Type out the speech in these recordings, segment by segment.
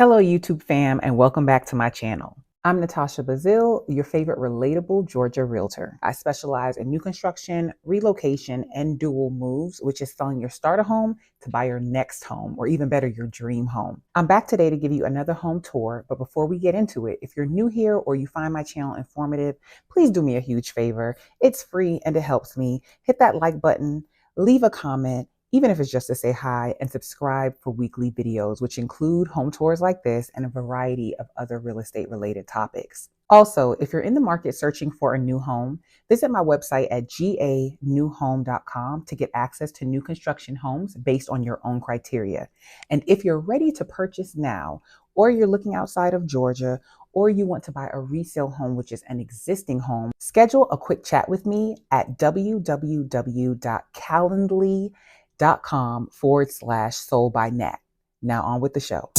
Hello, YouTube fam, and welcome back to my channel. I'm Natasha Bazil, your favorite relatable Georgia realtor. I specialize in new construction, relocation, and dual moves, which is selling your starter home to buy your next home, or even better, your dream home. I'm back today to give you another home tour, but before we get into it, if you're new here or you find my channel informative, please do me a huge favor. It's free and it helps me. Hit that like button, leave a comment, even if it's just to say hi, and subscribe for weekly videos, which include home tours like this and a variety of other real estate related topics. Also, if you're in the market searching for a new home, visit my website at ganewhome.com to get access to new construction homes based on your own criteria. And if you're ready to purchase now, or you're looking outside of Georgia, or you want to buy a resale home, which is an existing home, schedule a quick chat with me at www.calendly.com/sold by Nat. Now on with the show.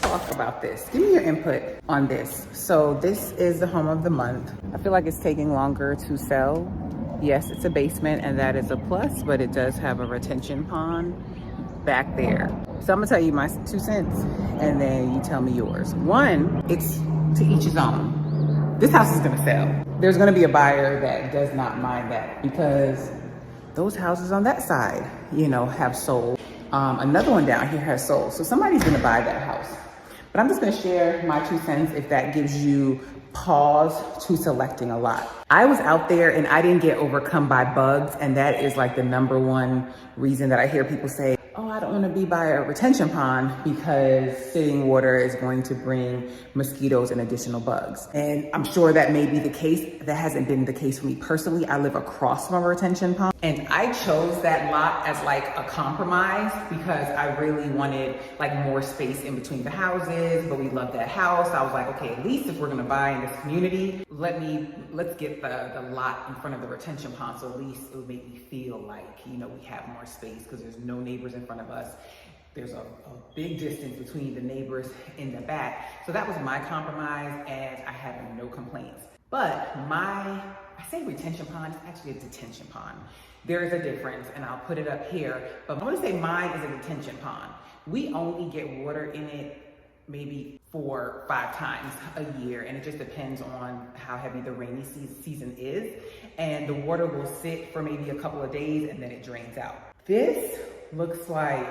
talk about this. Give me your input on this. So this is the home of the month. I feel like it's taking longer to sell. Yes, it's a basement and that is a plus, but it does have a retention pond back there. So I'm gonna tell you my 2 cents and then you tell me yours. One, it's to each his own. This house is gonna sell. There's gonna be a buyer that does not mind that because those houses on that side, you know, have sold. Another one down here has sold. So somebody's gonna buy that house. But I'm just gonna share my 2 cents if that gives you pause to selecting a lot. I was out there and I didn't get overcome by bugs, and that is like the #1 reason that I hear people say, oh, I don't want to be by a retention pond because sitting water is going to bring mosquitoes and additional bugs. And I'm sure that may be the case. That hasn't been the case for me personally. I live across from a retention pond and I chose that lot as like a compromise because I really wanted like more space in between the houses, but we love that house. I was like, okay, at least if we're going to buy in this community, let's get the lot in front of the retention pond. So at least it would make me feel like, you know, we have more space because there's no neighbors in front of us. There's a big distance between the neighbors in the back. So that was my compromise and I had no complaints. But I say retention pond, it's actually a detention pond. There is a difference and I'll put it up here, but I want to say mine is a detention pond. We only get water in it maybe 4 or 5 times a year, and it just depends on how heavy the rainy season is. And the water will sit for maybe a couple of days and then it drains out. This looks like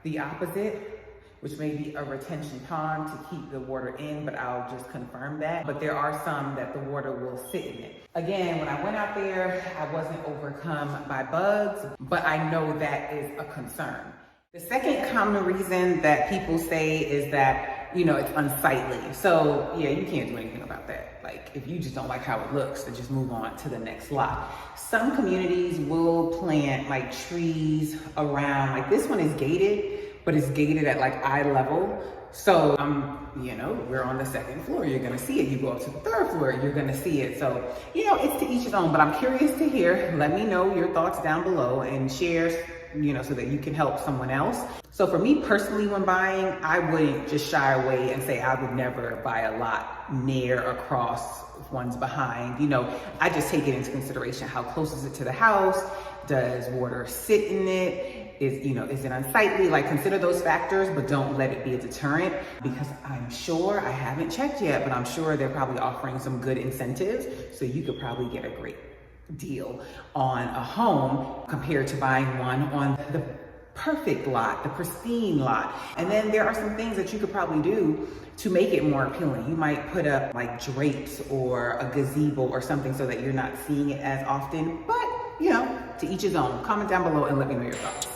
the opposite, which may be a retention pond to keep the water in, but I'll just confirm that. But there are some that the water will sit in it. Again, when I went out there, I wasn't overcome by bugs, but I know that is a concern. The second common reason that people say is that, you know, it's unsightly. So yeah, you can't do anything about that. Like if you just don't like how it looks, then just move on to the next lot. Some communities will plant like trees around, like this one is gated, but it's gated at like eye level. So, you know, we're on the 2nd floor, you're gonna see it. You go up to the 3rd floor, you're gonna see it. So, you know, it's to each his own, but I'm curious to hear, let me know your thoughts down below and share, you know, so that you can help someone else. So for me personally, when buying, I wouldn't just shy away and say I would never buy a lot near, across, one's behind. You know, I just take it into consideration. How close is it to the house? Does water sit in it? Is it unsightly? Like consider those factors, but don't let it be a deterrent, because I'm sure, I haven't checked yet, but I'm sure they're probably offering some good incentives. So you could probably get a great deal on a home compared to buying one on the perfect lot, the pristine lot. And then there are some things that you could probably do to make it more appealing. You might put up like drapes or a gazebo or something so that you're not seeing it as often, but you know, to each his own. Comment down below and let me know your thoughts.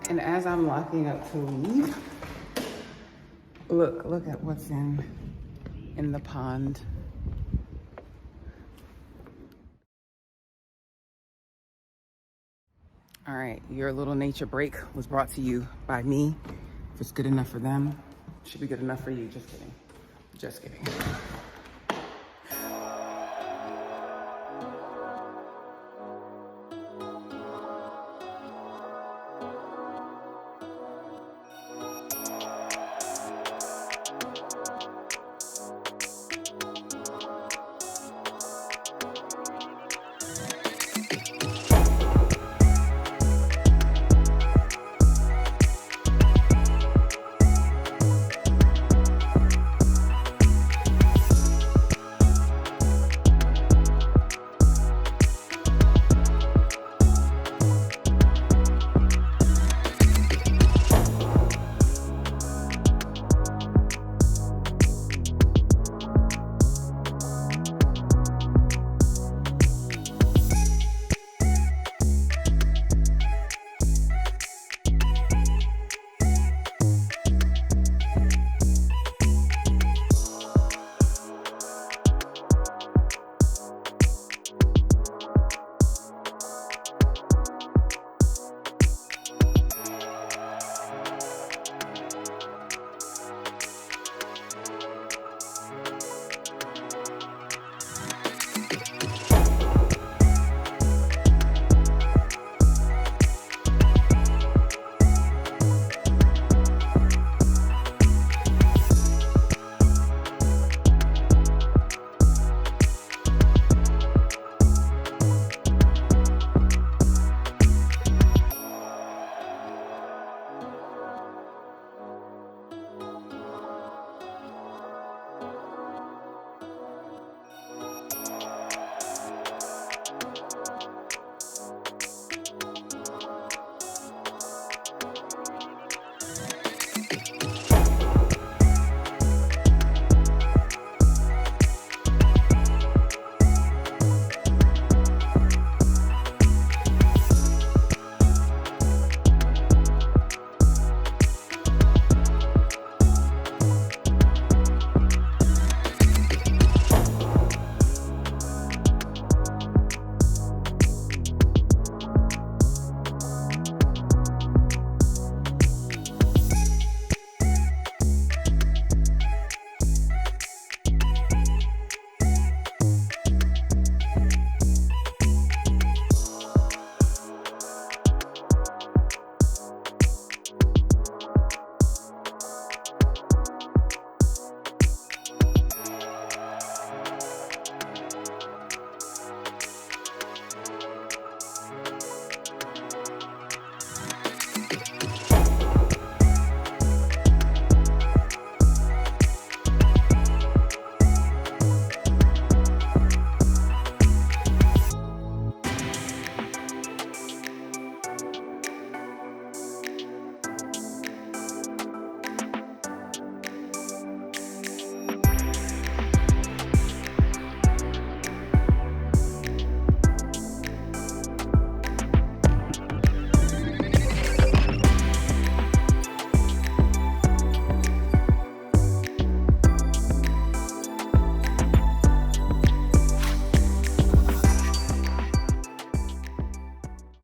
And as I'm locking up to leave, look at what's in the pond. All right, your little nature break was brought to you by me. If it's good enough for them, it should be good enough for you. Just kidding. Just kidding.